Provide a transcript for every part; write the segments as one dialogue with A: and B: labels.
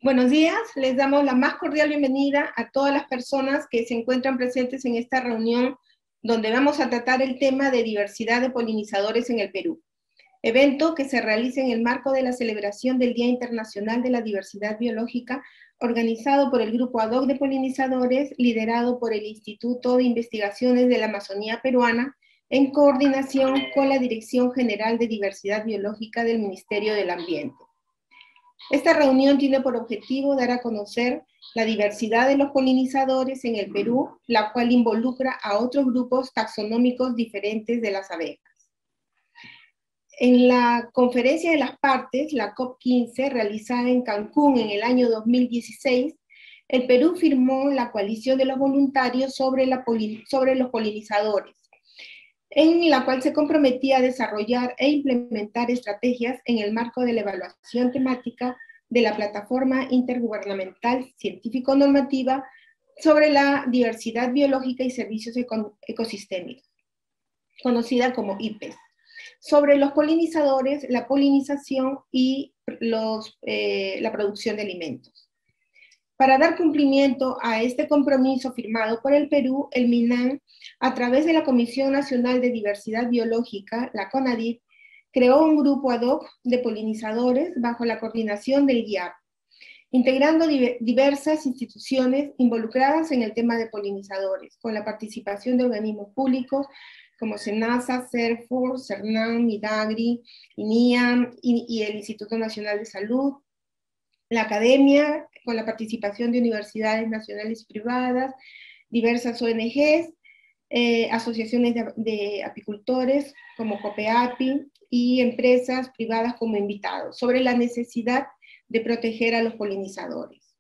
A: Buenos días, les damos la más cordial bienvenida a todas las personas que se encuentran presentes en esta reunión donde vamos a tratar el tema de diversidad de polinizadores en el Perú, evento que se realiza en el marco de la celebración del Día Internacional de la Diversidad Biológica, organizado por el Grupo ad hoc de Polinizadores, liderado por el Instituto de Investigaciones de la Amazonía Peruana, en coordinación con la Dirección General de Diversidad Biológica del Ministerio del Ambiente. Esta reunión tiene por objetivo dar a conocer la diversidad de los polinizadores en el Perú, la cual involucra a otros grupos taxonómicos diferentes de las abejas. En la Conferencia de las Partes, la COP15, realizada en Cancún en el año 2016, el Perú firmó la coalición de los voluntarios sobre los polinizadores, en la cual se comprometía a desarrollar e implementar estrategias en el marco de la evaluación temática de la Plataforma Intergubernamental Científico-Normativa sobre la Diversidad Biológica y Servicios Ecosistémicos, conocida como IPES, sobre los polinizadores, la polinización y la producción de alimentos. Para dar cumplimiento a este compromiso firmado por el Perú, el MINAN, a través de la Comisión Nacional de Diversidad Biológica, la CONADIB, creó un grupo ad hoc de polinizadores bajo la coordinación del IAP, integrando diversas instituciones involucradas en el tema de polinizadores, con la participación de organismos públicos como SENASA, CERFOR, CERNAM, IDAGRI, INIAM y el Instituto Nacional de Salud, la academia, con la participación de universidades nacionales y privadas, diversas ONGs, asociaciones de apicultores como COPEAPI y empresas privadas como invitados, sobre la necesidad de proteger a los polinizadores.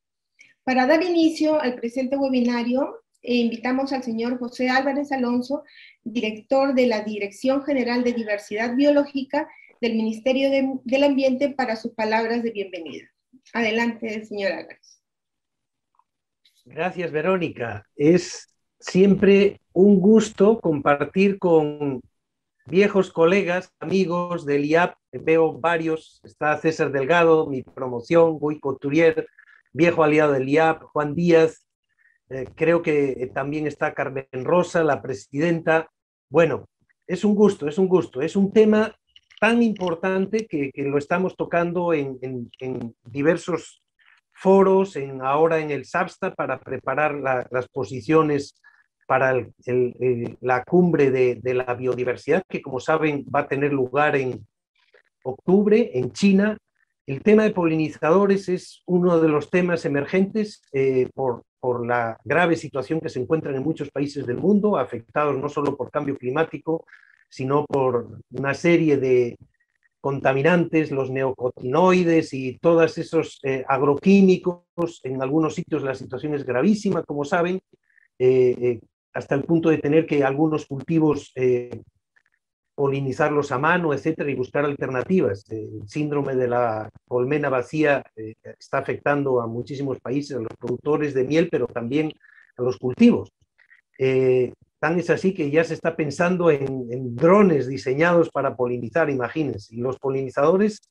A: Para dar inicio al presente webinario, invitamos al señor José Álvarez Alonso, director de la Dirección General de Diversidad Biológica del Ministerio del Ambiente, para sus palabras de bienvenida. Adelante, señor Álvarez.
B: Gracias, Verónica. Es siempre un gusto compartir con viejos colegas, amigos del IAP. Veo varios, está César Delgado, mi promoción, Guy Couturier, viejo aliado del IAP, Juan Díaz, creo que también está Carmen Rosa, la presidenta. Bueno, es un gusto, es un gusto. Es un tema tan importante que lo estamos tocando en diversos foros, ahora en el SABSTA, para preparar las posiciones para la cumbre de la biodiversidad, que como saben va a tener lugar en octubre en China. El tema de polinizadores es uno de los temas emergentes por la grave situación que se encuentran en muchos países del mundo, afectados no solo por cambio climático, sino por una serie de contaminantes, los neocotinoides y todos esos agroquímicos. En algunos sitios la situación es gravísima, como saben, hasta el punto de tener que algunos cultivos polinizarlos a mano, etcétera, y buscar alternativas. El síndrome de la colmena vacía está afectando a muchísimos países, a los productores de miel, pero también a los cultivos. Tan es así que ya se está pensando en drones diseñados para polinizar, imagínense. Y los polinizadores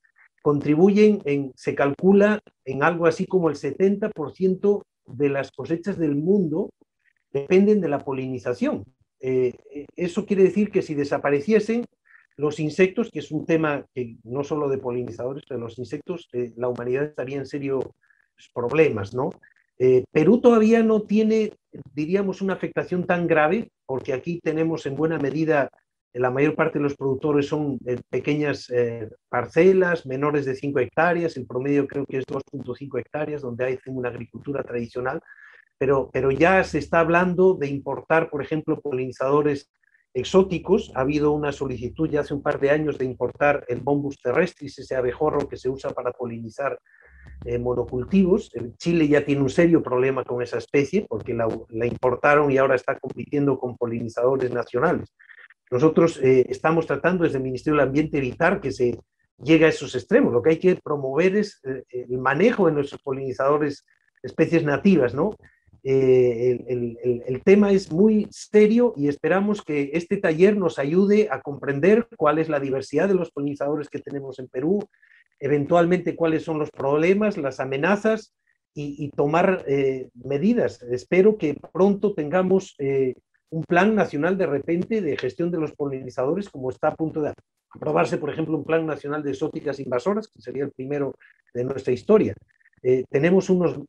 B: contribuyen, se calcula, en algo así como el 70% de las cosechas del mundo dependen de la polinización. Eso quiere decir que si desapareciesen los insectos, que es un tema que no solo de polinizadores, pero los insectos, la humanidad estaría en serios problemas, ¿no? Perú todavía no tiene, diríamos, una afectación tan grave, porque aquí tenemos en buena medida, la mayor parte de los productores son pequeñas parcelas, menores de 5 hectáreas, el promedio creo que es 2.5 hectáreas, donde hay una agricultura tradicional, pero ya se está hablando de importar, por ejemplo, polinizadores exóticos. Ha habido una solicitud ya hace un par de años de importar el Bombus terrestris, ese abejorro que se usa para polinizar monocultivos. Chile ya tiene un serio problema con esa especie porque la importaron y ahora está compitiendo con polinizadores nacionales. Nosotros estamos tratando desde el Ministerio del Ambiente evitar que se llegue a esos extremos. Lo que hay que promover es el manejo de nuestros polinizadores, especies nativas, ¿no? El tema es muy serio y esperamos que este taller nos ayude a comprender cuál es la diversidad de los polinizadores que tenemos en Perú, eventualmente cuáles son los problemas, las amenazas y tomar medidas. Espero que pronto tengamos un plan nacional de repente de gestión de los polinizadores, como está a punto de aprobarse, por ejemplo, un plan nacional de exóticas invasoras, que sería el primero de nuestra historia. Tenemos unos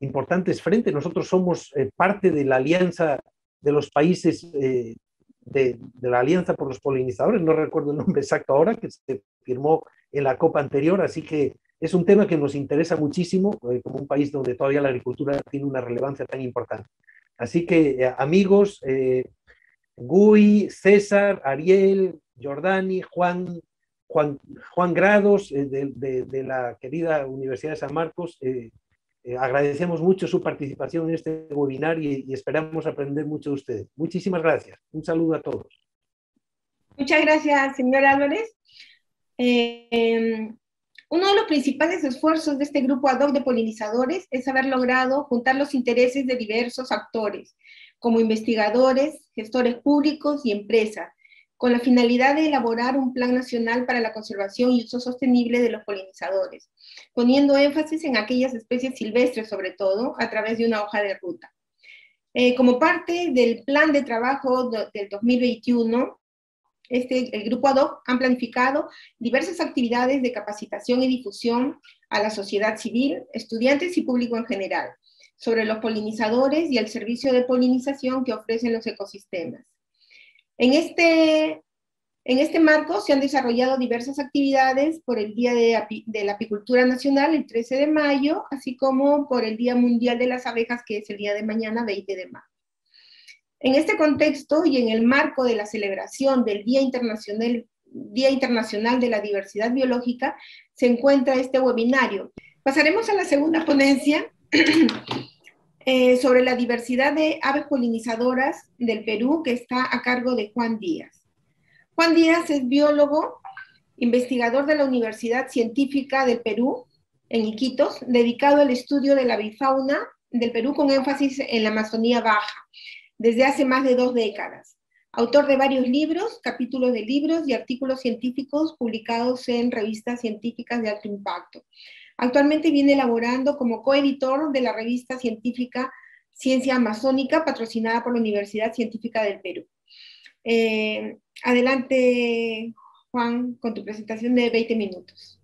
B: importantes frentes. Nosotros somos parte de la alianza de los países de la Alianza por los Polinizadores, no recuerdo el nombre exacto ahora, que se firmó en la COP anterior, así que es un tema que nos interesa muchísimo, como un país donde todavía la agricultura tiene una relevancia tan importante. Así que, amigos, Gui, César, Ariel, Jordani, Juan Grados, de la querida Universidad de San Marcos, agradecemos mucho su participación en este webinar y esperamos aprender mucho de ustedes. Muchísimas gracias. Un saludo a todos.
A: Muchas gracias, señor Álvarez. Uno de los principales esfuerzos de este grupo ad hoc de polinizadores es haber logrado juntar los intereses de diversos actores, como investigadores, gestores públicos y empresas, con la finalidad de elaborar un plan nacional para la conservación y uso sostenible de los polinizadores, poniendo énfasis en aquellas especies silvestres sobre todo, a través de una hoja de ruta. Como parte del plan de trabajo del 2021, el grupo ad hoc han planificado diversas actividades de capacitación y difusión a la sociedad civil, estudiantes y público en general, sobre los polinizadores y el servicio de polinización que ofrecen los ecosistemas. En este marco se han desarrollado diversas actividades por el Día de la Apicultura Nacional, el 13 de mayo, así como por el Día Mundial de las Abejas, que es el día de mañana, 20 de mayo. En este contexto y en el marco de la celebración del Día Internacional de la Diversidad Biológica, se encuentra este webinario. Pasaremos a la segunda ponencia sobre la diversidad de aves polinizadoras del Perú, que está a cargo de Juan Díaz. Juan Díaz es biólogo, investigador de la Universidad Científica del Perú, en Iquitos, dedicado al estudio de la avifauna del Perú con énfasis en la Amazonía Baja, desde hace más de 2 décadas. Autor de varios libros, capítulos de libros y artículos científicos publicados en revistas científicas de alto impacto. Actualmente viene elaborando como coeditor de la revista científica Ciencia Amazónica, patrocinada por la Universidad Científica del Perú. Adelante, Juan, con tu presentación de 20 minutos.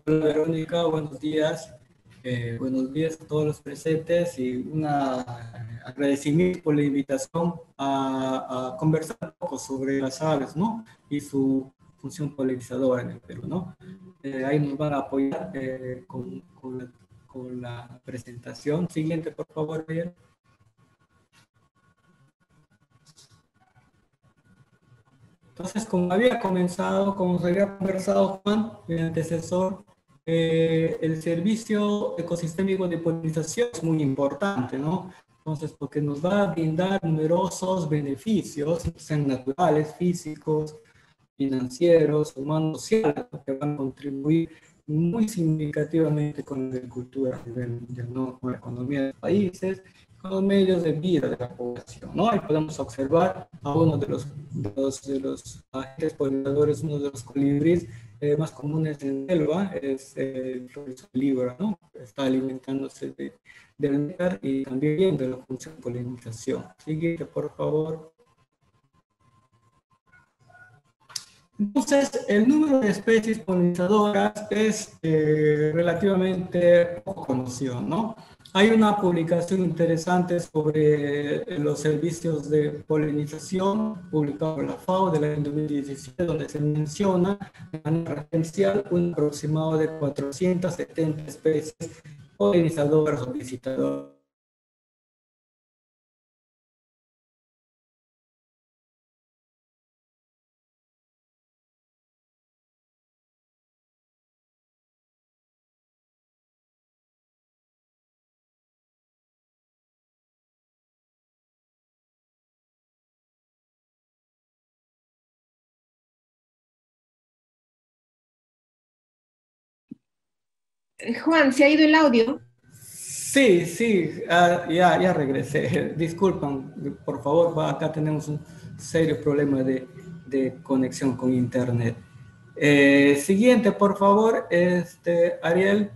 C: Hola, Verónica, buenos días. Buenos días a todos los presentes y un agradecimiento por la invitación a conversar un poco sobre las aves, ¿no? Y su función polinizadora en el Perú, ¿no? Ahí nos van a apoyar con la presentación. Siguiente, por favor, Ariel. Entonces, como había conversado Juan, mi antecesor, el servicio ecosistémico de polinización es muy importante, ¿no? Entonces, porque nos va a brindar numerosos beneficios, sean naturales, físicos, financieros, humanos, sociales, que van a contribuir muy significativamente con la agricultura a nivel mundial, ¿no? Con la economía de los países, con los medios de vida de la población, ¿no? Ahí podemos observar a uno de los agentes polinizadores, uno de los colibríes más comunes en selva, es el libra, ¿no? Está alimentándose del néctar y también de la función de polinización. Siguiente, por favor. Entonces, el número de especies polinizadoras es relativamente poco conocido, ¿no? Hay una publicación interesante sobre los servicios de polinización publicado por la FAO del año 2017, donde se menciona de manera referencial un aproximado de 470 especies polinizadoras o visitadoras.
A: Juan, ¿se ha ido el audio?
C: Sí, ya regresé. Disculpan, por favor, acá tenemos un serio problema de conexión con internet. Siguiente, por favor, Ariel.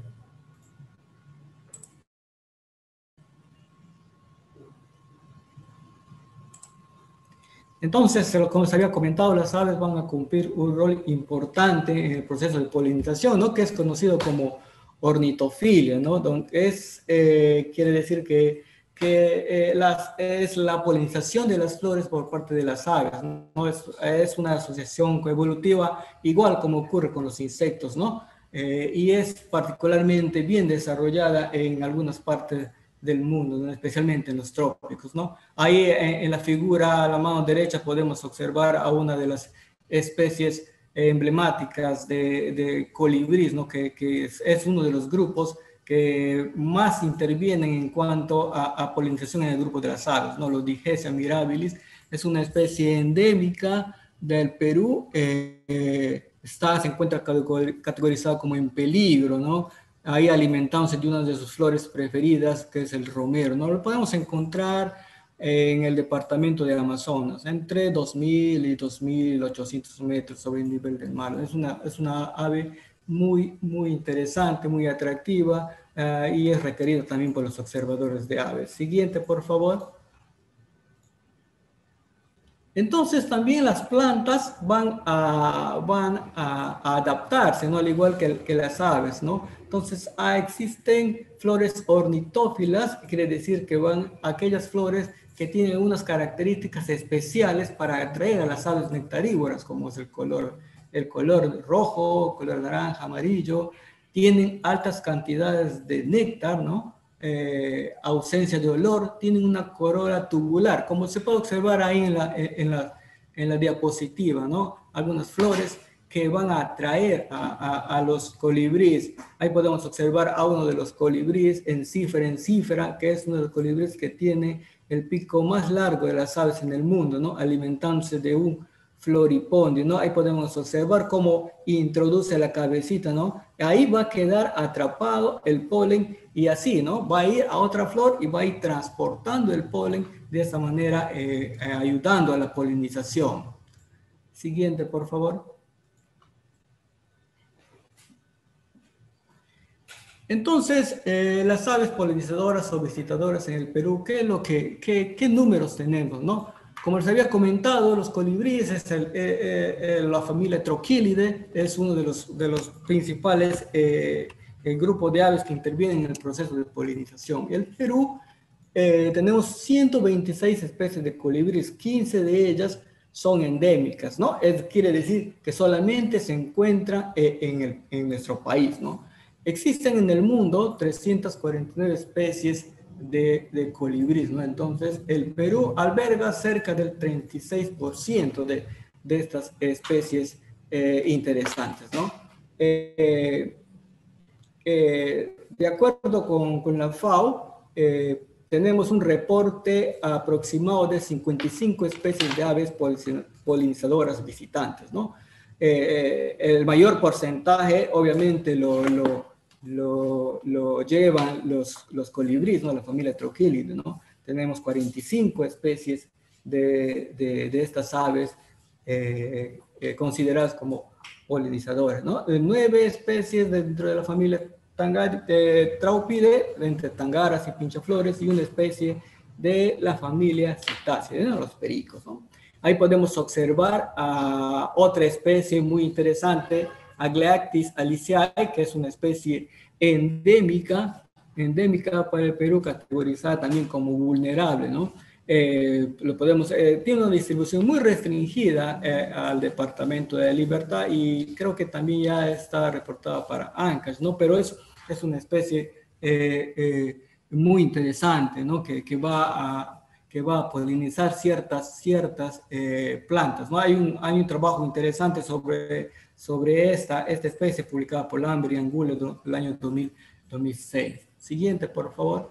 C: Entonces, como se había comentado, las aves van a cumplir un rol importante en el proceso de polinización, ¿no? Que es conocido como ornitofilia, ¿no? Quiere decir que es la polinización de las flores por parte de las aves, ¿no? Es una asociación coevolutiva, igual como ocurre con los insectos, ¿no? Y es particularmente bien desarrollada en algunas partes del mundo, ¿no? Especialmente en los trópicos, ¿no? Ahí en la figura a la mano derecha podemos observar a una de las especies emblemáticas de colibríes, ¿no? Que es uno de los grupos que más intervienen en cuanto a polinización en el grupo de las aves, ¿no? Los Digesia mirabilis es una especie endémica del Perú, se encuentra categorizado como en peligro, ¿no? Ahí alimentándose de una de sus flores preferidas, que es el romero, ¿no? Lo podemos encontrar en el departamento de Amazonas, entre 2.000 y 2.800 metros sobre el nivel del mar. Es una ave muy, muy interesante, muy atractiva, y es requerida también por los observadores de aves. Siguiente, por favor. Entonces también las plantas van a adaptarse, ¿no? Al igual que las aves, ¿no? Entonces existen flores ornitófilas, que quiere decir que van aquellas flores que tienen unas características especiales para atraer a las aves nectarívoras, como es el color rojo, color naranja, amarillo, tienen altas cantidades de néctar, ¿no? Ausencia de olor, tienen una corola tubular, como se puede observar ahí en la diapositiva, ¿no? Algunas flores que van a atraer a los colibríes. Ahí podemos observar a uno de los colibríes encífera, que es uno de los colibríes que tiene el pico más largo de las aves en el mundo, ¿no? Alimentándose de un floripondio, ¿no? Ahí podemos observar cómo introduce la cabecita, ¿no? Ahí va a quedar atrapado el polen y así, ¿no? Va a ir a otra flor y va a ir transportando el polen de esa manera, ayudando a la polinización. Siguiente, por favor. Entonces, las aves polinizadoras o visitadoras en el Perú, ¿qué números tenemos, no? Como les había comentado, los colibríes es la familia Trochilidae, es uno de los principales grupos de aves que intervienen en el proceso de polinización. En el Perú tenemos 126 especies de colibríes, 15 de ellas son endémicas, ¿no? Quiere decir que solamente se encuentran en nuestro país, ¿no? Existen en el mundo 349 especies de colibríes, ¿no? Entonces, el Perú alberga cerca del 36% de estas especies interesantes, ¿no? De acuerdo con la FAO, tenemos un reporte aproximado de 55 especies de aves polinizadoras visitantes, ¿no? El mayor porcentaje, obviamente, lo llevan los colibríes, ¿no? La familia Trochilidae, ¿no? Tenemos 45 especies de estas aves consideradas como polinizadoras, ¿no? 9 especies dentro de la familia Traupidae, entre tangaras y pinchaflores, y una especie de la familia Cetacea, ¿no? Los pericos, ¿no? Ahí podemos observar a otra especie muy interesante, Aglaectis aliciae, que es una especie endémica para el Perú, categorizada también como vulnerable, ¿no? Tiene una distribución muy restringida al departamento de Libertad, y creo que también ya está reportada para Ancash, ¿no? Pero es una especie muy interesante, ¿no? Que va a polinizar ciertas plantas, ¿no? Hay un trabajo interesante sobre esta especie publicada por Lambert y Angulo el año 2006. Siguiente, por favor.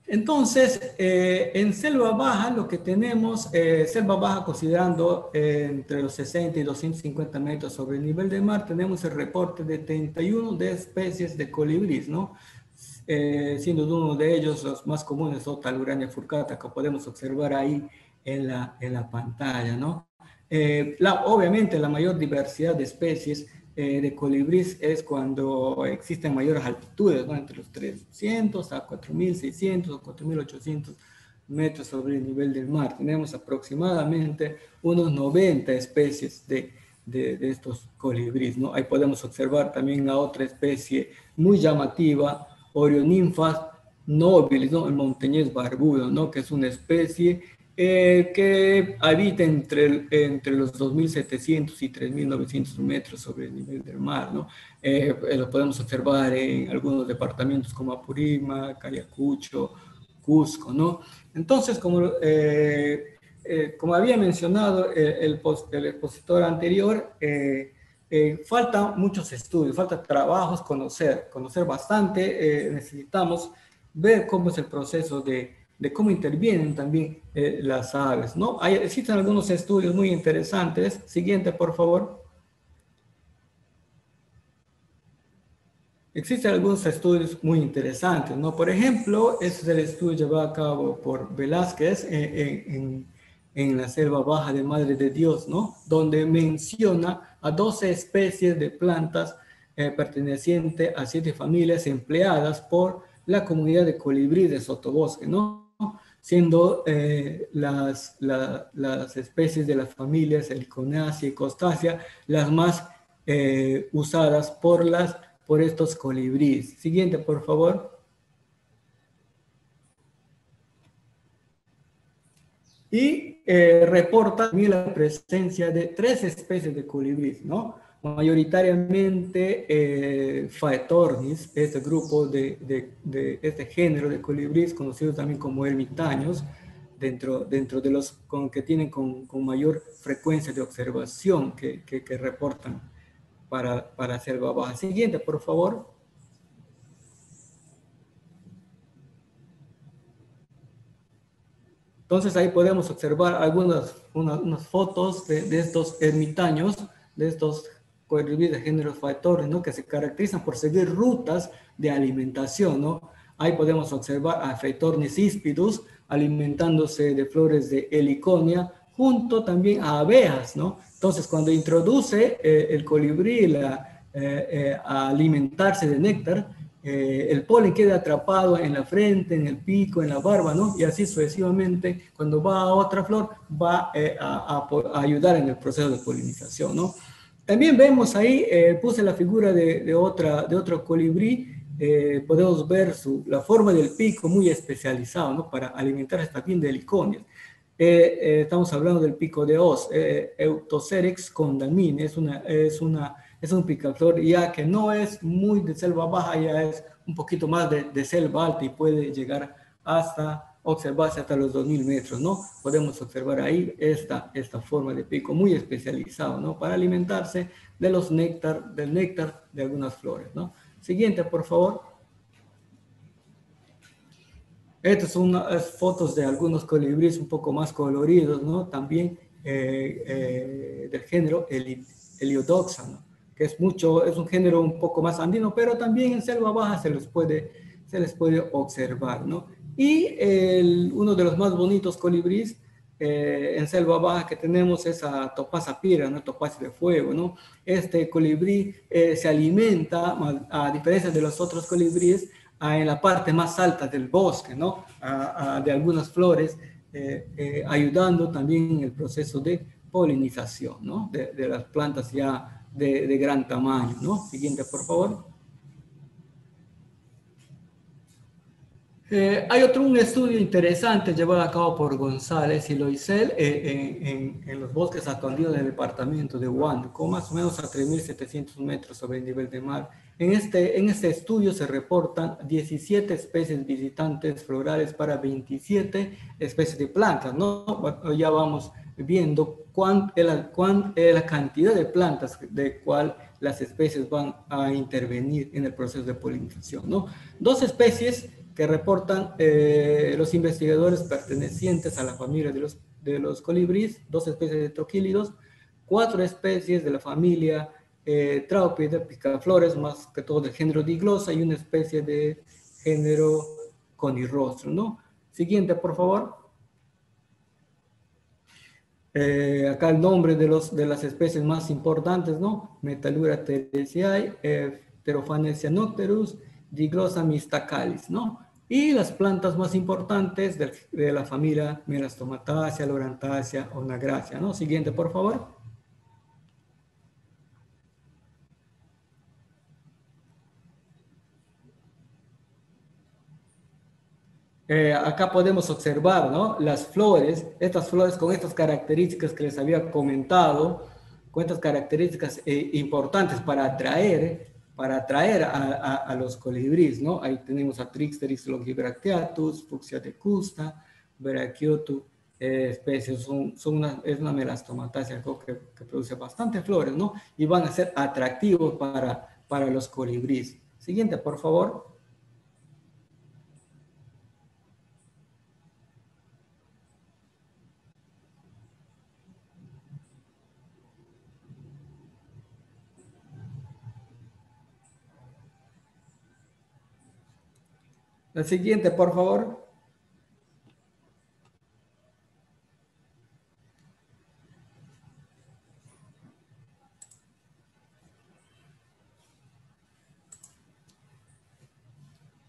C: Entonces, en selva baja lo que tenemos, selva baja considerando entre los 60 y 250 metros sobre el nivel del mar, tenemos el reporte de 31 de especies de colibríes, ¿no? Siendo uno de ellos los más comunes, Otalurania furcata, que podemos observar ahí en la pantalla, ¿no? Obviamente la mayor diversidad de especies de colibríes es cuando existen mayores altitudes, ¿no? Entre los 300 a 4.600 o 4.800 metros sobre el nivel del mar. Tenemos aproximadamente unos 90 especies de estos colibríes, ¿no? Ahí podemos observar también la otra especie muy llamativa, Orioninfas nobilis, ¿no? El montañés barbudo, ¿no? Que es una especie que habita entre los 2.700 y 3.900 metros sobre el nivel del mar, ¿no? Lo podemos observar en algunos departamentos como Apurímac, Ayacucho, Cusco, ¿no? Entonces, como había mencionado el expositor anterior, faltan muchos estudios, falta trabajos, conocer bastante, necesitamos ver cómo es el proceso de cómo intervienen también las aves, ¿no? Existen algunos estudios muy interesantes. Siguiente, por favor. Existen algunos estudios muy interesantes, ¿no? Por ejemplo, este es el estudio llevado a cabo por Velázquez en la selva baja de Madre de Dios, ¿no? Donde menciona a 12 especies de plantas pertenecientes a 7 familias empleadas por la comunidad de colibrí de sotobosque, ¿no? Siendo las especies de las familias Heliconaceae y Crostacea las más usadas por estos colibríes. Siguiente, por favor. Y reporta también la presencia de 3 especies de colibríes, ¿no? Mayoritariamente Phaetornis, este grupo de este género de colibríes, conocidos también como ermitaños, dentro de los que tienen con mayor frecuencia de observación que reportan para selva baja. Siguiente, por favor. Entonces ahí podemos observar unas fotos de estos ermitaños, de estos colibríes de género Phaetornis, ¿no? Que se caracterizan por seguir rutas de alimentación, ¿no? Ahí podemos observar a Phaetornis hispidus alimentándose de flores de heliconia, junto también a abejas, ¿no? Entonces cuando introduce el colibrí a alimentarse de néctar, el polen queda atrapado en la frente, en el pico, en la barba, ¿no? Y así sucesivamente, cuando va a otra flor, va a ayudar en el proceso de polinización, ¿no? También vemos ahí, puse la figura de otro colibrí, podemos ver la forma del pico muy especializado, ¿no? Para alimentarse también de heliconias. Estamos hablando del pico de hoz, Eutocerex condamine, es un picaflor ya que no es muy de selva baja, ya es un poquito más de selva alta y puede llegar observarse hasta los 2.000 metros, ¿no? Podemos observar ahí esta forma de pico muy especializado, ¿no? Para alimentarse del néctar de algunas flores, ¿no? Siguiente, por favor. Estas son unas fotos de algunos colibríes un poco más coloridos, ¿no? También del género Heliodoxa, ¿no? Que es un género un poco más andino, pero también en selva baja se les puede observar, ¿no? Y uno de los más bonitos colibríes en selva baja que tenemos es a Topaza pira, ¿no? Topacio de fuego, ¿no? Este colibrí se alimenta, a diferencia de los otros colibríes, en la parte más alta del bosque, ¿no? De algunas flores, ayudando también en el proceso de polinización, ¿no? De las plantas ya de gran tamaño, ¿no? Siguiente, por favor. Hay un estudio interesante llevado a cabo por González y Loisel en los bosques escondidos del departamento de Huánuco, más o menos a 3.700 metros sobre el nivel del mar. En este estudio se reportan 17 especies visitantes florales para 27 especies de plantas, ¿no? Bueno, ya vamos viendo cuán es la cantidad de plantas de cual las especies van a intervenir en el proceso de polinización, ¿no? 2 especies que reportan los investigadores pertenecientes a la familia de los colibríes, 2 especies de troquílidos, 4 especies de la familia Traupide, picaflores, más que todo del género Diglosa, y una especie de género Conirrostrum, ¿no? Siguiente, por favor. Acá el nombre de las especies más importantes, ¿no? Metalura teresiae, Pterophanes cyanopterus, Diglosa mystacalis, ¿no? Y las plantas más importantes de la familia Merastomataceae, Lorantaceae, Onagraceae, ¿no? Siguiente, por favor. Acá podemos observar, ¿no? Las flores, estas flores con estas características que les había comentado, con estas características importantes para atraer a los colibríes, ¿no? Ahí tenemos a Trixteris longibracteatus, Fuchsia decusta, Brachiotu, especies, es una melastomatácea que produce bastantes flores, ¿no? Y van a ser atractivos para los colibríes. Siguiente, por favor. La siguiente, por favor.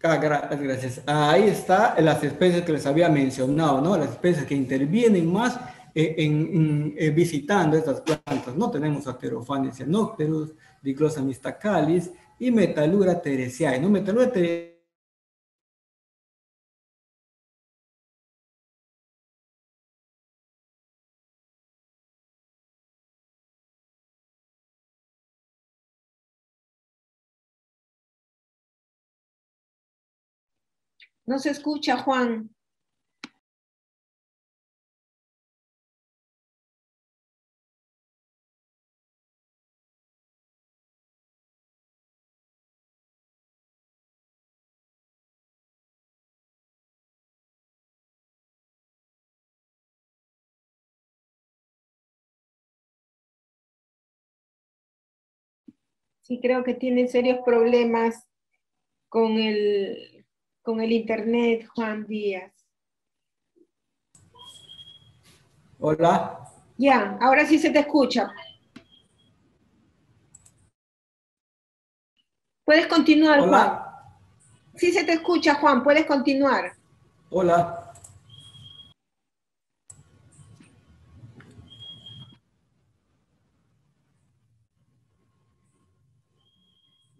C: Gracias. Ahí está las especies que les había mencionado, ¿no? Las especies que intervienen más visitando estas plantas, ¿no? Tenemos a Pterophanes cyanopterus, Diclosa mystacalis y Metalura teresiae, ¿no? Metalura teresiae.
A: No se escucha, Juan. Sí, creo que tiene serios problemas con con el internet, Juan Díaz.
C: Hola.
A: Ya, ahora sí se te escucha. Puedes continuar, Juan.
C: Hola.
A: Sí se te escucha, Juan, puedes continuar.
C: Hola.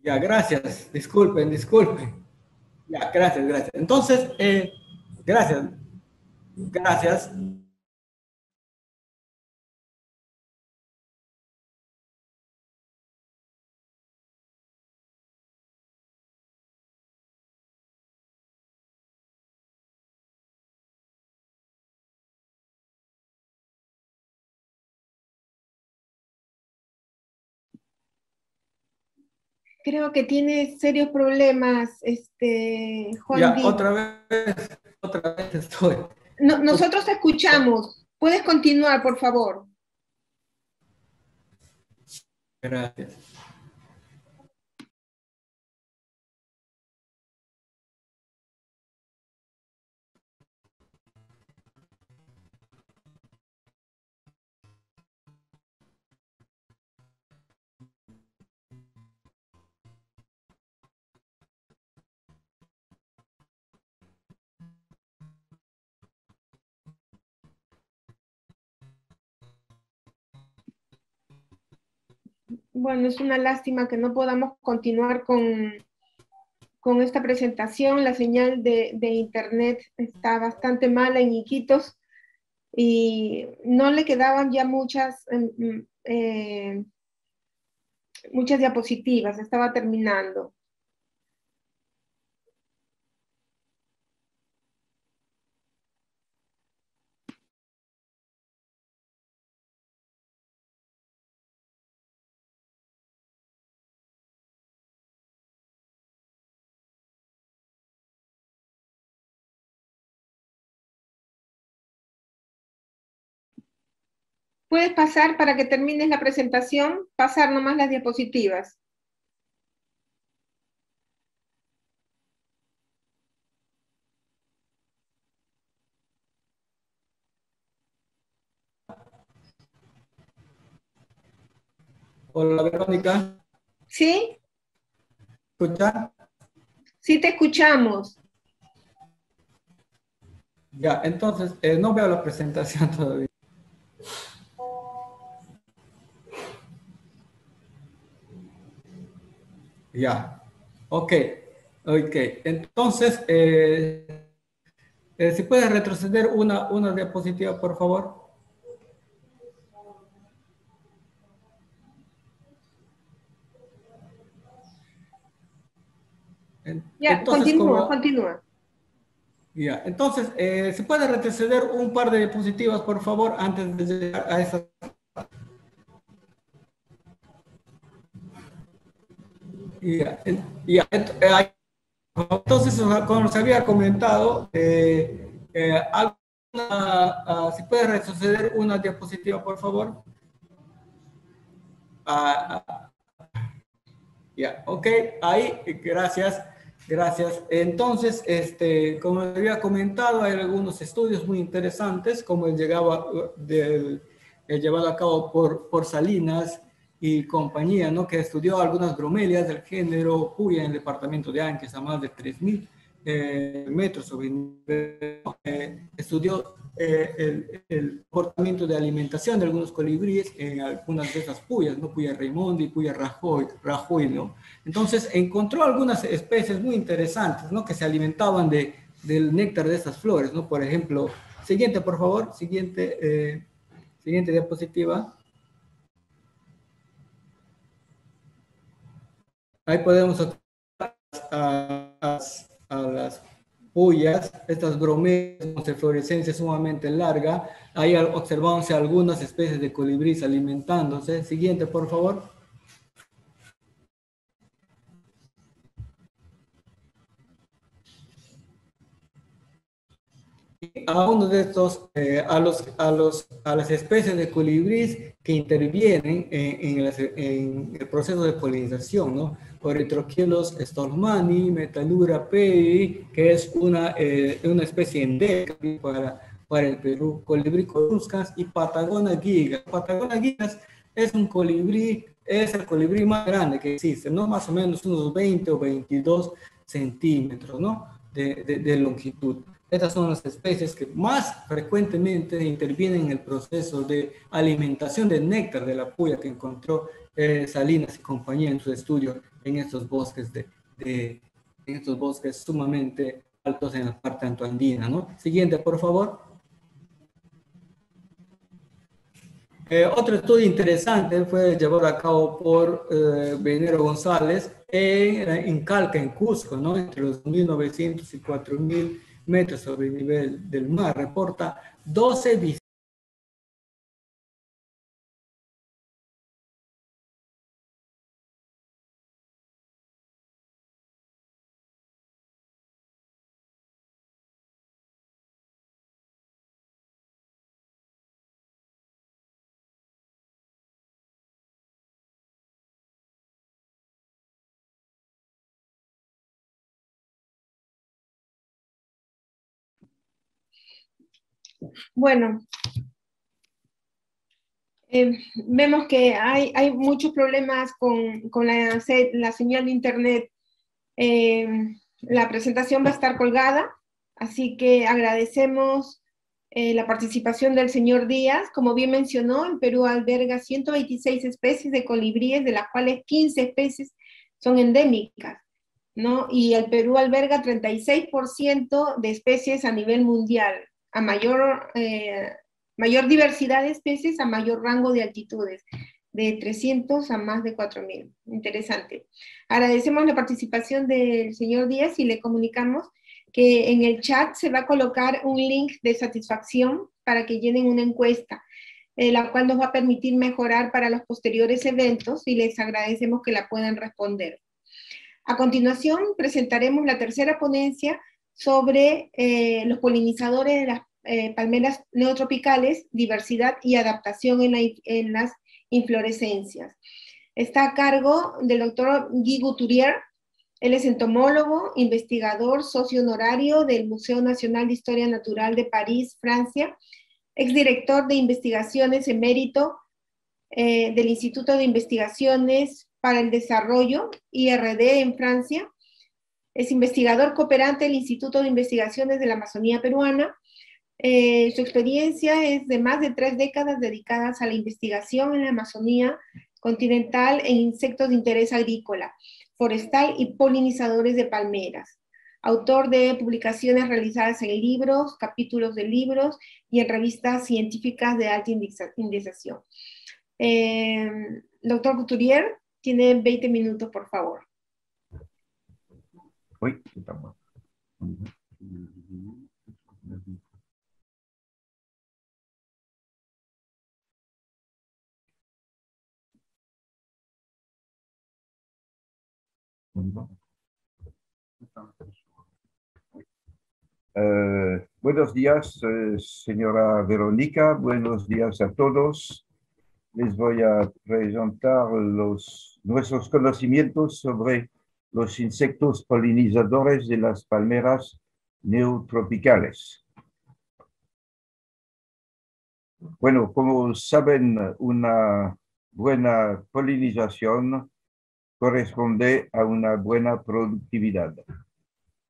C: Ya, gracias. Disculpen, disculpen. Ya, gracias, gracias. Entonces, gracias. Gracias.
A: Creo que tiene serios problemas, Juan
C: Ya,
A: Díaz.
C: otra vez estoy.
A: Nosotros te escuchamos. Puedes continuar, por favor.
C: Gracias.
A: Bueno, es una lástima que no podamos continuar con esta presentación. La señal de internet está bastante mala en Iquitos y no le quedaban ya muchas diapositivas, estaba terminando. ¿Puedes pasar para que termines la presentación? Pasar nomás las diapositivas.
C: Hola, Verónica.
A: ¿Sí?
C: ¿Escucha?
A: Sí te escuchamos.
C: Ya, entonces, no veo la presentación todavía. Ya, ok, ok. Entonces, si puedes retroceder una diapositiva, por favor.
A: Ya,
C: Entonces,
A: continúa,
C: como,
A: continúa.
C: ya, entonces, si puede retroceder un par de diapositivas, por favor, antes de llegar a esa. Ya, ya, entonces, como nos había comentado, si puede retroceder una diapositiva, por favor. Ah, ah, ya, ok, ahí, gracias, gracias. Entonces, como les había comentado, hay algunos estudios muy interesantes, como el llevado a cabo por Salinas y compañía, ¿no? Que estudió algunas bromelias del género Puya en el departamento de Ancash a más de 3.000 metros sobre nivel. Estudió el comportamiento de alimentación de algunos colibríes en algunas de esas puyas, ¿no? Puya Raimondi, Puya Rajoy, ¿no? Entonces encontró algunas especies muy interesantes, ¿no? Que se alimentaban del néctar de esas flores, ¿no? Por ejemplo, siguiente, por favor, siguiente diapositiva. Ahí podemos a las puyas, estas bromelias con inflorescencia sumamente larga. Ahí observamos algunas especies de colibríes alimentándose. Siguiente, por favor. A uno de estos, a las especies de colibríes que intervienen en el proceso de polinización, ¿no? Erythrochilus stolmani, Metallura pei, que es una especie endémica para el Perú, colibrí coruscans y Patagona gigas. Patagona gigas es es el colibrí más grande que existe, ¿no? Más o menos unos 20 o 22 centímetros, ¿no? De longitud. Estas son las especies que más frecuentemente intervienen en el proceso de alimentación del néctar de la puya que encontró Salinas y compañía en su estudio en estos bosques en estos bosques sumamente altos en la parte antoandina, ¿no? Siguiente, por favor. Otro estudio interesante fue llevado a cabo por Venero González en Calca, en Cusco, ¿no? Entre los 1.900 y 4.000 metros sobre el nivel del mar. Reporta 12 visitas.
A: Bueno, vemos que hay muchos problemas con la señal de internet. Eh, la presentación va a estar colgada, así que agradecemos la participación del señor Díaz. Como bien mencionó, el Perú alberga 126 especies de colibríes, de las cuales 15 especies son endémicas, ¿no? Y el Perú alberga 36% de especies a nivel mundial, a mayor diversidad de especies, a mayor rango de altitudes, de 300 a más de 4.000. Interesante. Agradecemos la participación del señor Díaz y le comunicamos que en el chat se va a colocar un link de satisfacción para que llenen una encuesta, la cual nos va a permitir mejorar para los posteriores eventos y les agradecemos que la puedan responder. A continuación, presentaremos la tercera ponencia sobre los polinizadores de las palmeras neotropicales, diversidad y adaptación en las inflorescencias. Está a cargo del doctor Guy Couturier. Él es entomólogo, investigador, socio honorario del Museo Nacional de Historia Natural de París, Francia, exdirector de investigaciones emérito del Instituto de Investigaciones para el Desarrollo, IRD, en Francia. Es investigador cooperante del Instituto de Investigaciones de la Amazonía Peruana. Su experiencia es de más de 3 décadas dedicadas a la investigación en la Amazonía continental en insectos de interés agrícola, forestal y polinizadores de palmeras. Autor de publicaciones realizadas en libros, capítulos de libros y en revistas científicas de alta indexación. Doctor Couturier, tiene 20 minutos, por favor.
D: Oui, buenos días, señora Verónica. Buenos días a todos. Les voy a presentar nuestros conocimientos sobre los insectos polinizadores de las palmeras neotropicales. Bueno, como saben, una buena polinización corresponde a una buena productividad.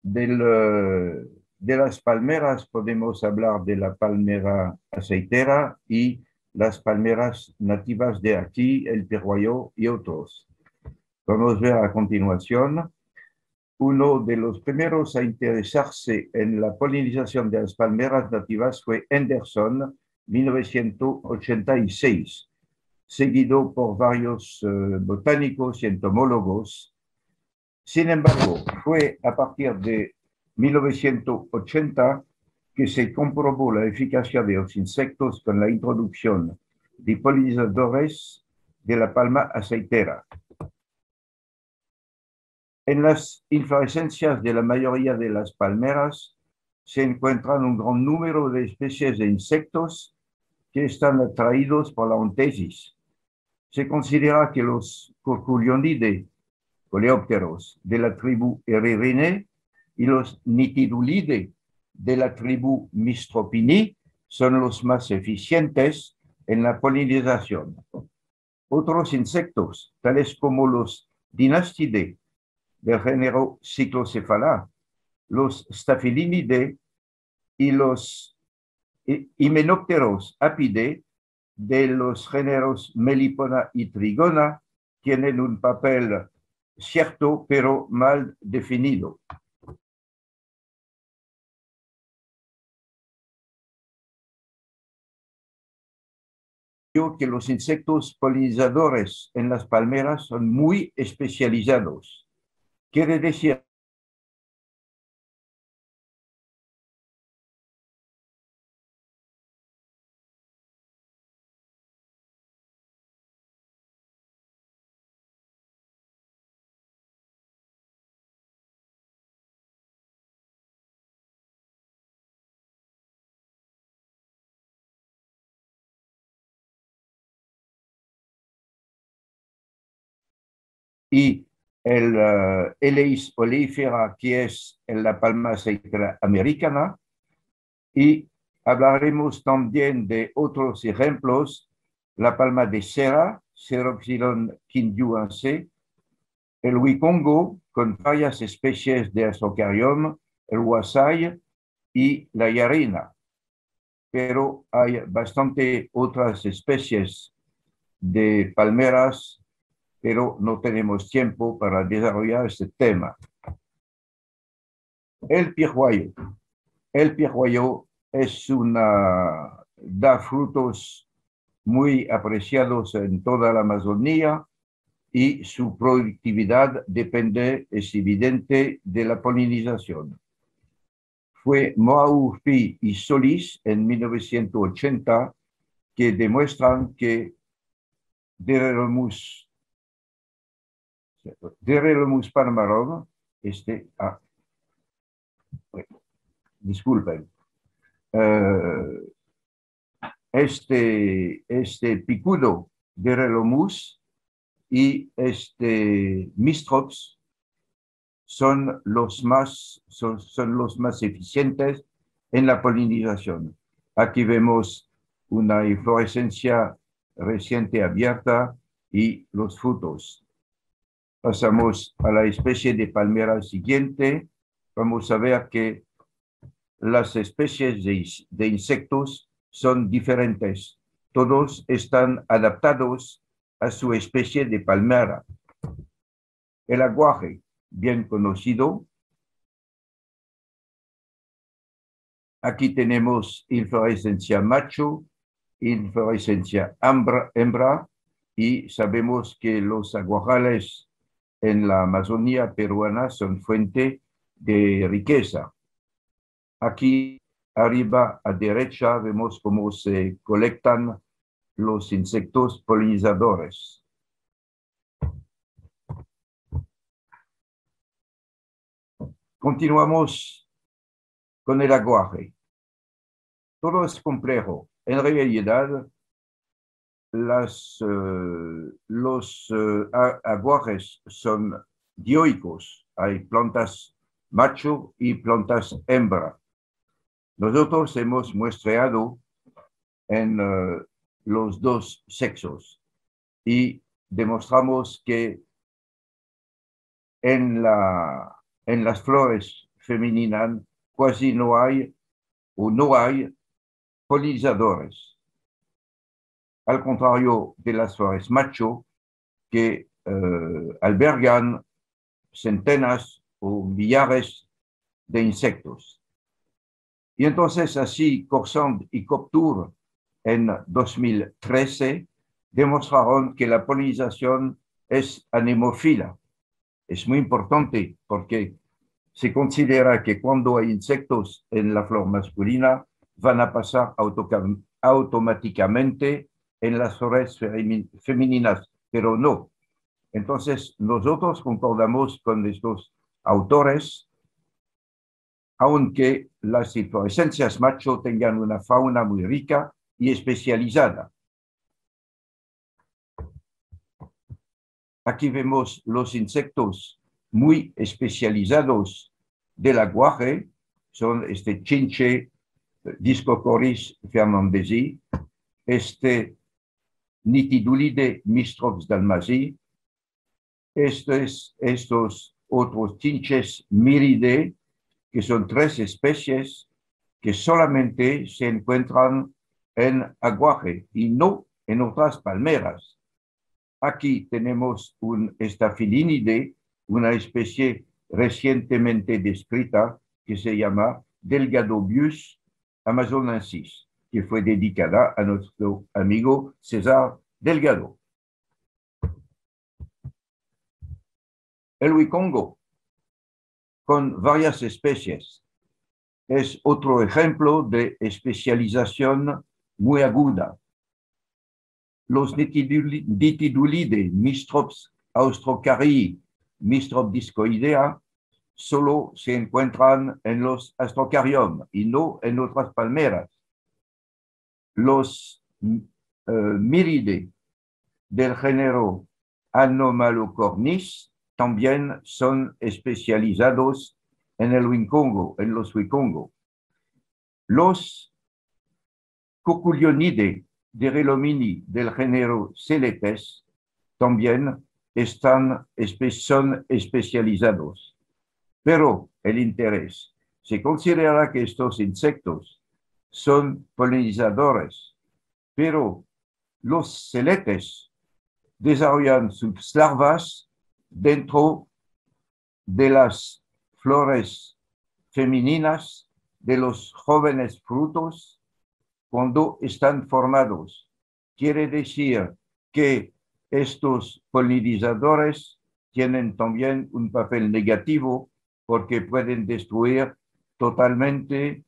D: De las palmeras podemos hablar de la palmera aceitera y las palmeras nativas de aquí, el Piraguayo y otros. Vamos a ver a continuación. Uno de los primeros a interesarse en la polinización de las palmeras nativas fue Henderson, 1986, seguido por varios botánicos y entomólogos. Sin embargo, fue a partir de 1980 que se comprobó la eficacia de los insectos con la introducción de polinizadores de la palma aceitera. En las inflorescencias de la mayoría de las palmeras se encuentran un gran número de especies de insectos que están atraídos por la ontesis. Se considera que los Curculionidae, coleópteros de la tribu Eririnae, y los Nitidulidae de la tribu Mistropini son los más eficientes en la polinización. Otros insectos, tales como los Dinastidae del género Cyclocephala, los Staphylinidae y los Hymenopteros apidae de los géneros Melipona y Trigona, tienen un papel cierto pero mal definido. Que los insectos polinizadores en las palmeras son muy especializados. Quiere decir y el Eleis oleifera, que es la palma aceitera americana, y hablaremos también de otros ejemplos, la palma de cera, Ceropsilon quindiuense, el huicongo, con varias especies de Asocarium, el huasay y la yarina. Pero hay bastante otras especies de palmeras, pero no tenemos tiempo para desarrollar este tema. El Piraguayo. El Piraguayo da frutos muy apreciados en toda la Amazonía y su productividad depende, es evidente, de la polinización. Fue Moaurpi y Solis en 1980 que demuestran que Derelomus parmarum, disculpen, este picudo Derelomus y Mistrops son los más eficientes en la polinización. Aquí vemos una inflorescencia reciente abierta y los frutos. Pasamos a la especie de palmera siguiente. Vamos a ver que las especies de insectos son diferentes. Todos están adaptados a su especie de palmera. El aguaje, bien conocido. Aquí tenemos inflorescencia macho, inflorescencia hembra, y sabemos que los aguajales en la Amazonía peruana son fuente de riqueza. Aquí arriba a derecha vemos cómo se colectan los insectos polinizadores. Continuamos con el aguaje. Todo es complejo. En realidad, los aguajes son dioicos. Hay plantas macho y plantas hembra. Nosotros hemos muestreado en los dos sexos y demostramos que en las flores femeninas casi no hay polinizadores. Al contrario de las flores macho, que albergan centenas o millares de insectos. Y entonces así Corsand y Coptour en 2013 demostraron que la polinización es anemófila. Es muy importante porque se considera que cuando hay insectos en la flor masculina van a pasar automáticamente en las flores femeninas, pero no. Entonces nosotros concordamos con estos autores, aunque las inflorescencias macho tengan una fauna muy rica y especializada. Aquí vemos los insectos muy especializados del aguaje, son este chinche Discocoris fernandesi, este Nitidulide mistrops dalmasi, estos otros chinches miridae, que son 3 especies que solamente se encuentran en aguaje y no en otras palmeras. Aquí tenemos un Staphylinide, una especie recientemente descrita que se llama Delgadobius amazonensis, que fue dedicada a nuestro amigo César Delgado. El huicongo, con varias especies, es otro ejemplo de especialización muy aguda. Los Nitidulide, Mistrops austrocarii, Mistrops discoidea, solo se encuentran en los Astrocarium y no en otras palmeras. Los Myride del género Anomalocornis también son especializados en el huicongo, en los huicongo. Los Cuculionidae de Relomini del género Celetes también son especializados. Pero el interés, se considera que estos insectos son polinizadores, pero los celetes desarrollan sus larvas dentro de las flores femeninas de los jóvenes frutos cuando están formados. Quiere decir que estos polinizadores tienen también un papel negativo porque pueden destruir totalmente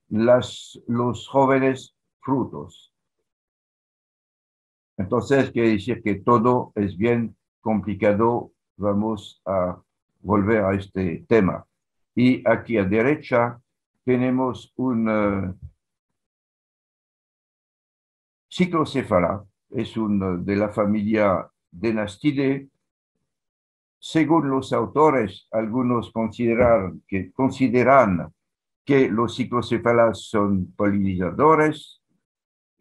D: los jóvenes frutos. Entonces, quiere decir que todo es bien complicado. Vamos a volver a este tema. Y aquí a derecha tenemos un ciclocéfala, es de la familia Denastidae. Según los autores, algunos consideran que los ciclocéfalas son polinizadores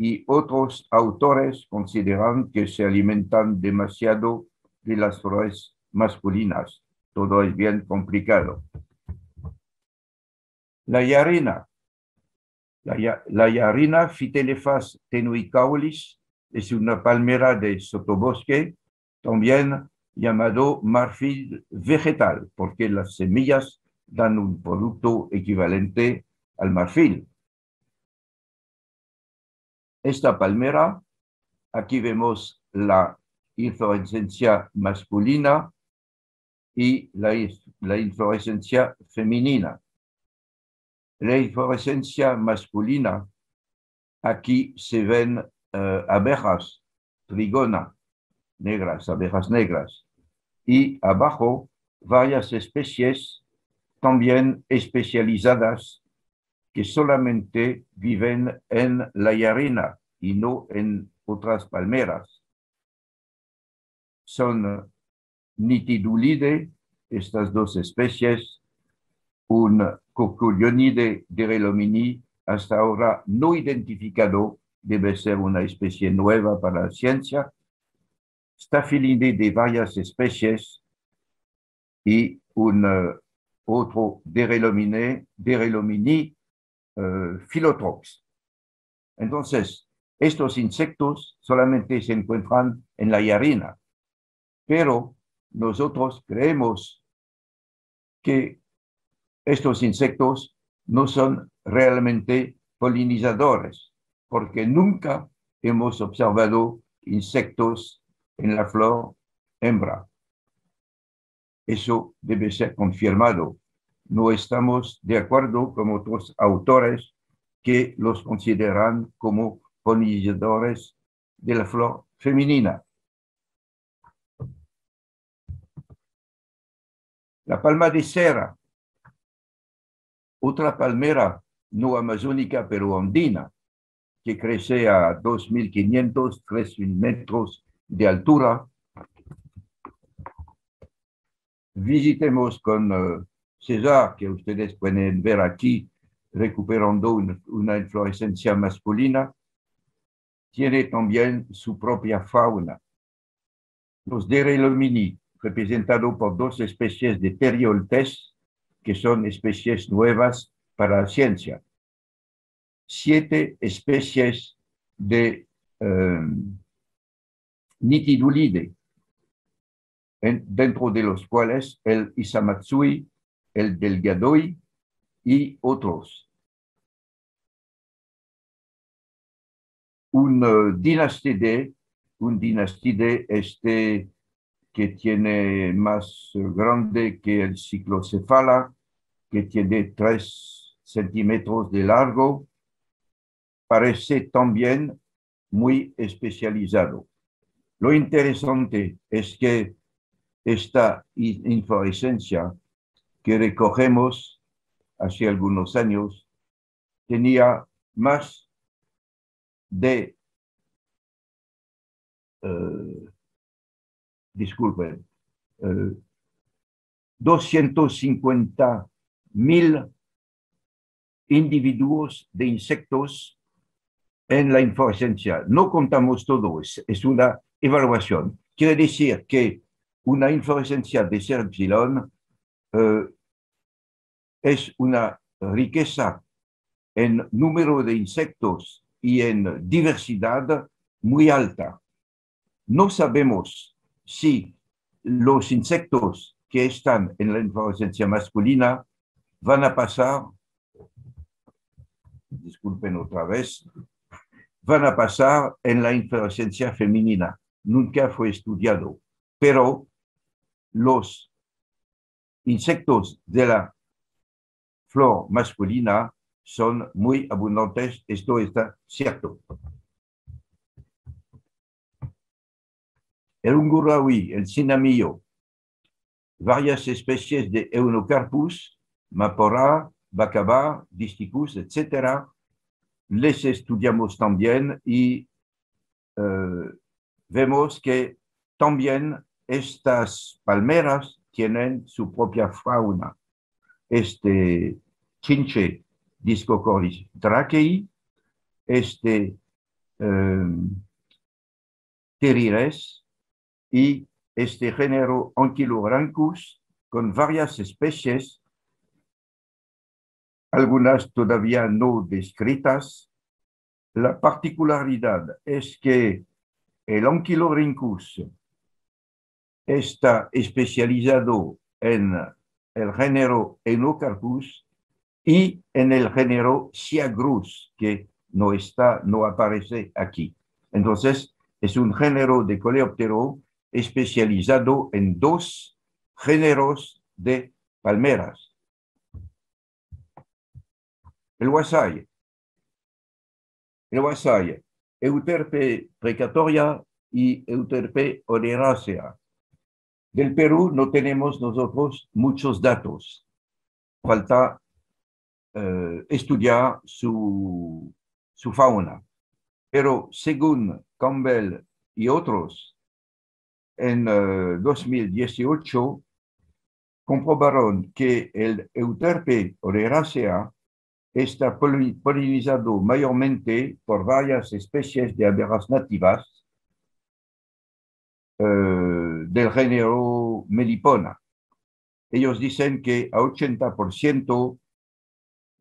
D: y otros autores consideran que se alimentan demasiado de las flores masculinas. Todo es bien complicado. La yarina. La yarina Phytelephas tenuicaulis es una palmera de sotobosque, también llamado marfil vegetal, porque las semillas dan un producto equivalente al marfil. Esta palmera, aquí vemos la inflorescencia masculina y la inflorescencia femenina. La inflorescencia masculina, aquí se ven abejas trigona, abejas negras, y abajo varias especies también especializadas que solamente viven en la yarina y no en otras palmeras. Son Nitidulide, estas dos especies, un Coculionide derelomini, hasta ahora no identificado, debe ser una especie nueva para la ciencia, Staphylinidae de varias especies y un otro derelomini Philotrops. Entonces, estos insectos solamente se encuentran en la yarina, pero nosotros creemos que estos insectos no son realmente polinizadores, porque nunca hemos observado insectos en la flor hembra. Eso debe ser confirmado. No estamos de acuerdo con otros autores que los consideran como polinizadores de la flor femenina. La palma de cera, otra palmera no amazónica pero andina, que crece a 2.500, 3.000 metros de altura. Visitemos con César, que ustedes pueden ver aquí, recuperando una inflorescencia masculina. Tiene también su propia fauna. Los derelomini, representados por dos especies de Perioltes, que son especies nuevas para la ciencia. 7 especies de Nitidulide, dentro de los cuales el Isamatsui, el Delgadoi y otros. Un dinastide que tiene más grande que el ciclocefala, que tiene 3 centímetros de largo, parece también muy especializado. Lo interesante es que esta inflorescencia que recogemos hace algunos años tenía más de, disculpen, 250.000 individuos de insectos en la inflorescencia. No contamos todo, es una evaluación. Quiere decir que una inflorescencia de Cerpsilon es una riqueza en número de insectos y en diversidad muy alta. No sabemos si los insectos que están en la inflorescencia masculina van a pasar, disculpen otra vez, van a pasar en la inflorescencia femenina. Nunca fue estudiado, pero los insectos de la flor masculina son muy abundantes, esto está cierto. El ungurahui, el cinamillo, varias especies de Eunocarpus, Mapora, Bacaba, Disticus, etc. Les estudiamos también y vemos que también estas palmeras tienen su propia fauna. Chinche Discocoris dracei, terrires y este género Ankylorancus con varias especies, algunas todavía no descritas. La particularidad es que el Ankylorancus está especializado en el género Enocarpus y en el género Siagrus, que no aparece aquí. Entonces, es un género de coleóptero especializado en dos géneros de palmeras. El Huasay, Euterpe precatoria y Euterpe oleracea. Del Perú no tenemos nosotros muchos datos. Falta estudiar su fauna. Pero según Campbell y otros, en 2018 comprobaron que el Euterpe oleracea está polinizado mayormente por varias especies de abejas nativas del género Melipona. Ellos dicen que a 80%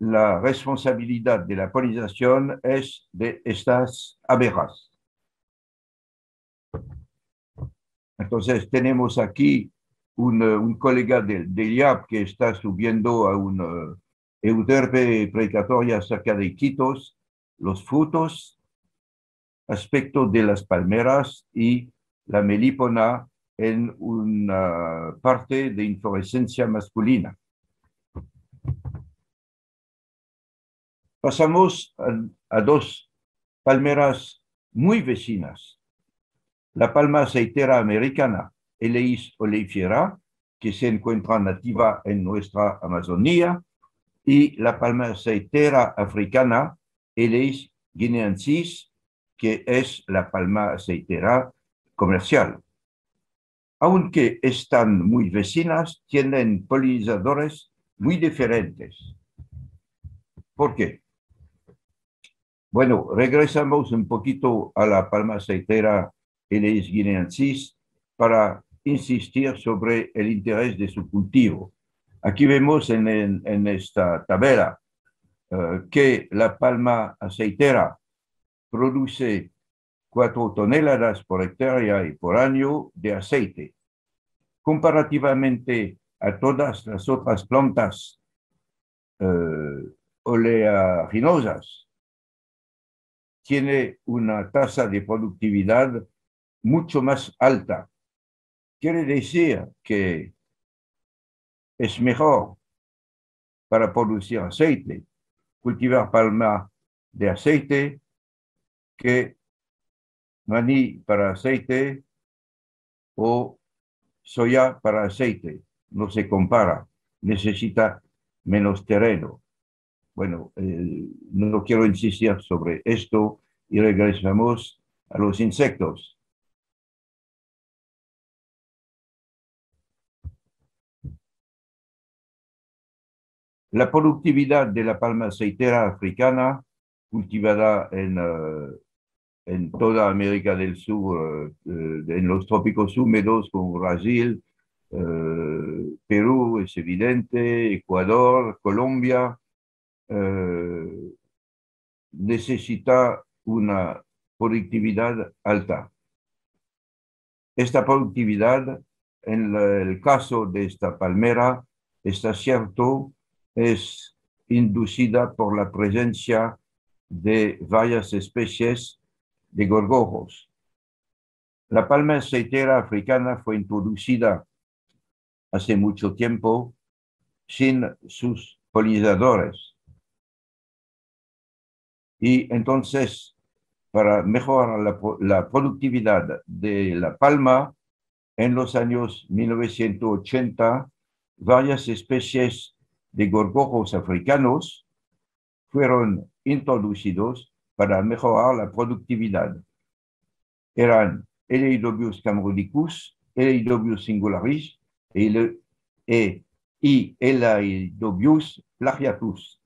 D: la responsabilidad de la polinización es de estas abejas. Entonces tenemos aquí un colega del IAP que está subiendo a un Euterpe precatoria cerca de Iquitos, los frutos, aspecto de las palmeras y la melipona en una parte de inflorescencia masculina. Pasamos a dos palmeras muy vecinas. La palma aceitera americana, Eleis oleifera, que se encuentra nativa en nuestra Amazonía, y la palma aceitera africana, Eleis guineensis, que es la palma aceitera comercial. Aunque están muy vecinas, tienen polinizadores muy diferentes. ¿Por qué? Bueno, regresamos un poquito a la palma aceitera Eleis guineensis para insistir sobre el interés de su cultivo. Aquí vemos en esta tabla que la palma aceitera produce 4 toneladas por hectárea y por año de aceite. Comparativamente a todas las otras plantas oleaginosas, tiene una tasa de productividad mucho más alta. Quiere decir que es mejor para producir aceite cultivar palma de aceite que maní para aceite o soya para aceite. No se compara, necesita menos terreno. Bueno, no quiero insistir sobre esto y regresamos a los insectos. La productividad de la palma aceitera africana, cultivada en toda América del Sur, en los trópicos húmedos como Brasil, Perú, es evidente, Ecuador, Colombia, necesita una productividad alta. Esta productividad, en el caso de esta palmera, está cierto, es inducida por la presencia de varias especies de gorgojos. La palma aceitera africana fue introducida hace mucho tiempo sin sus polinizadores. Y entonces, para mejorar la productividad de la palma, en los años 1980, varias especies de gorgojos africanos fueron introducidos para mejorar la productividad. Eran Eleidobius camerunicus, Eleidobius singularis y Eleidobius plagiatus.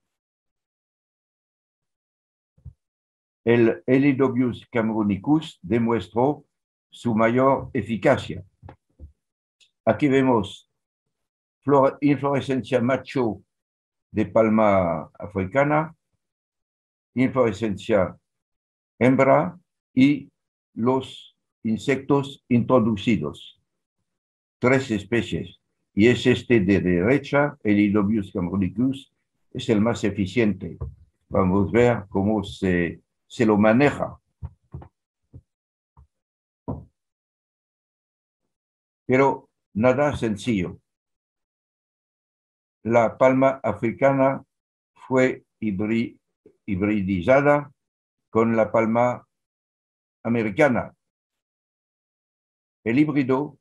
D: el Helidobius camerunicus demostró su mayor eficacia. Aquí vemos inflorescencia macho de palma africana, inflorescencia hembra y los insectos introducidos. 3 especies. Y es este de derecha, el Helidobius camerunicus, es el más eficiente. Vamos a ver cómo se lo maneja. Pero nada sencillo. La palma africana fue hibridizada con la palma americana. El híbrido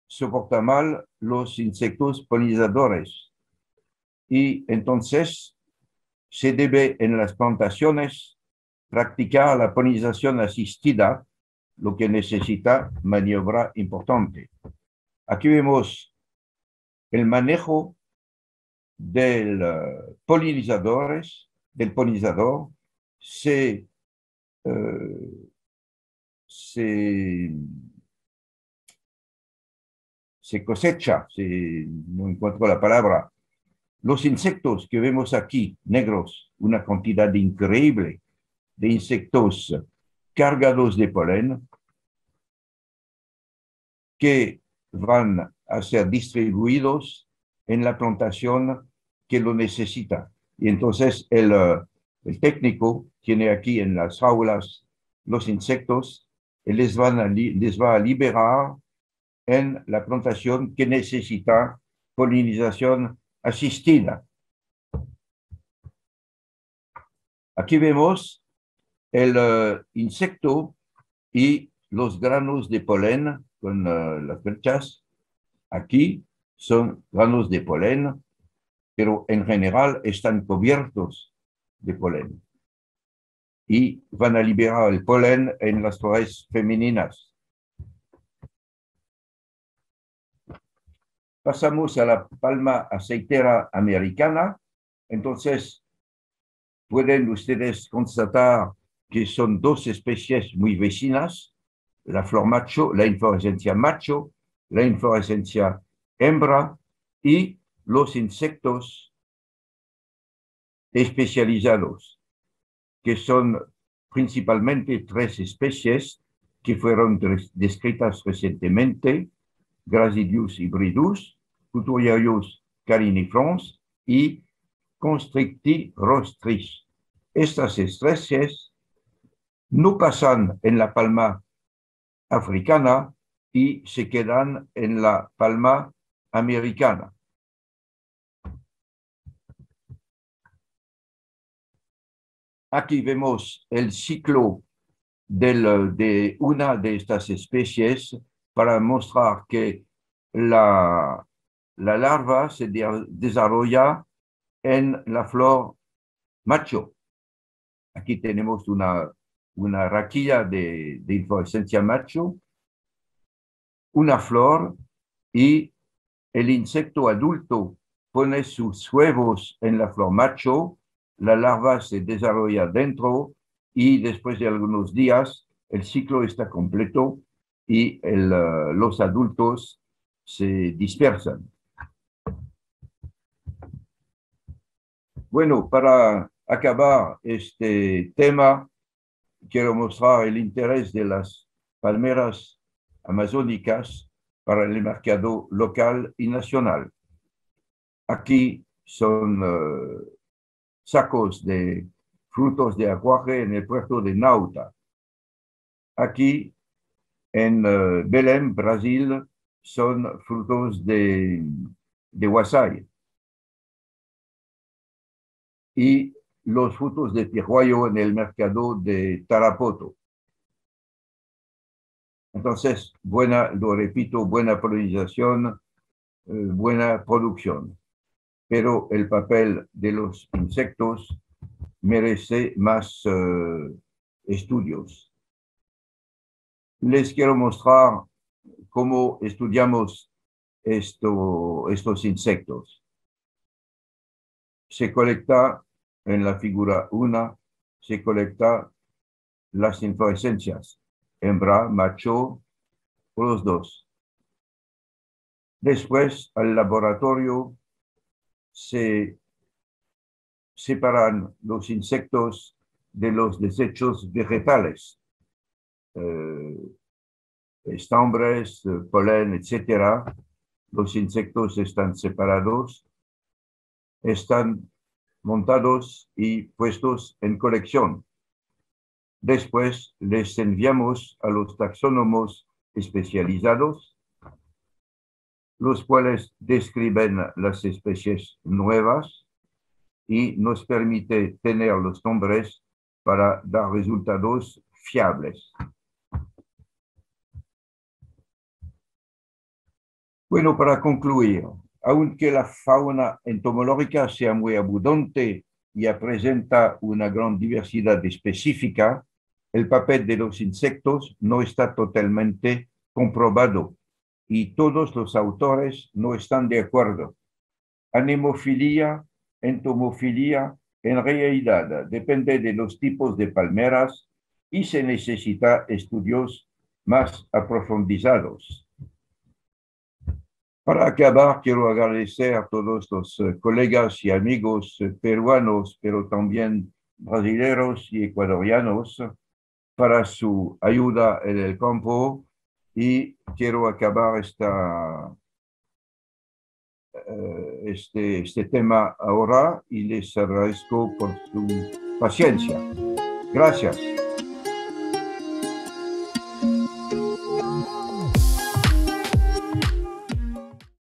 D: soporta mal los insectos polinizadores y entonces se debe en las plantaciones practicar la polinización asistida, lo que necesita maniobra importante. Aquí vemos el manejo del polinizador se cosecha, no encuentro la palabra. Los insectos que vemos aquí, negros, una cantidad increíble de insectos cargados de polen que van a ser distribuidos en la plantación que lo necesita. Y entonces el técnico tiene aquí en las jaulas los insectos y les va a liberar en la plantación que necesita polinización asistida. Aquí vemos el insecto y los granos de polen con las flechas. Aquí son granos de polen, pero en general están cubiertos de polen. Y van a liberar el polen en las flores femeninas. Pasamos a la palma aceitera americana. Entonces, pueden ustedes constatar que son 2 especies muy vecinas, la flor macho, la inflorescencia macho, la inflorescencia hembra y los insectos especializados, que son principalmente 3 especies que fueron descritas recientemente: Gracidius hybridus, Futuriarius carinifrons y Constricti-rostris. Estas especies no pasan en la palma africana y se quedan en la palma americana. Aquí vemos el ciclo de una de estas especies para mostrar que la larva se desarrolla en la flor macho. Aquí tenemos una raquilla de inflorescencia macho, una flor, y el insecto adulto pone sus huevos en la flor macho, la larva se desarrolla dentro y después de algunos días el ciclo está completo y los adultos se dispersan. Bueno, para acabar este tema, quiero mostrar el interés de las palmeras amazónicas para el mercado local y nacional. Aquí son sacos de frutos de aguaje en el puerto de Nauta. Aquí en Belém, Brasil, son frutos de huasay. Y los frutos de pirguayo en el mercado de Tarapoto. Entonces, lo repito, buena polinización, buena producción. Pero el papel de los insectos merece más estudios. Les quiero mostrar cómo estudiamos estos insectos. Se colecta en la figura 1 se colecta las inflorescencias, hembra, macho o los dos. Después, al laboratorio se separan los insectos de los desechos vegetales, estambres, polen, etc. Los insectos están separados, están montados y puestos en colección. Después les enviamos a los taxónomos especializados, los cuales describen las especies nuevas y nos permite tener los nombres para dar resultados fiables. Bueno, para concluir, aunque la fauna entomológica sea muy abundante y presenta una gran diversidad específica, el papel de los insectos no está totalmente comprobado y todos los autores no están de acuerdo. Anemofilia, entomofilia, en realidad depende de los tipos de palmeras y se necesita estudios más aprofundizados. Para acabar, quiero agradecer a todos los colegas y amigos peruanos, pero también brasileños y ecuatorianos, para su ayuda en el campo, y quiero acabar este tema ahora y les agradezco por su paciencia. Gracias.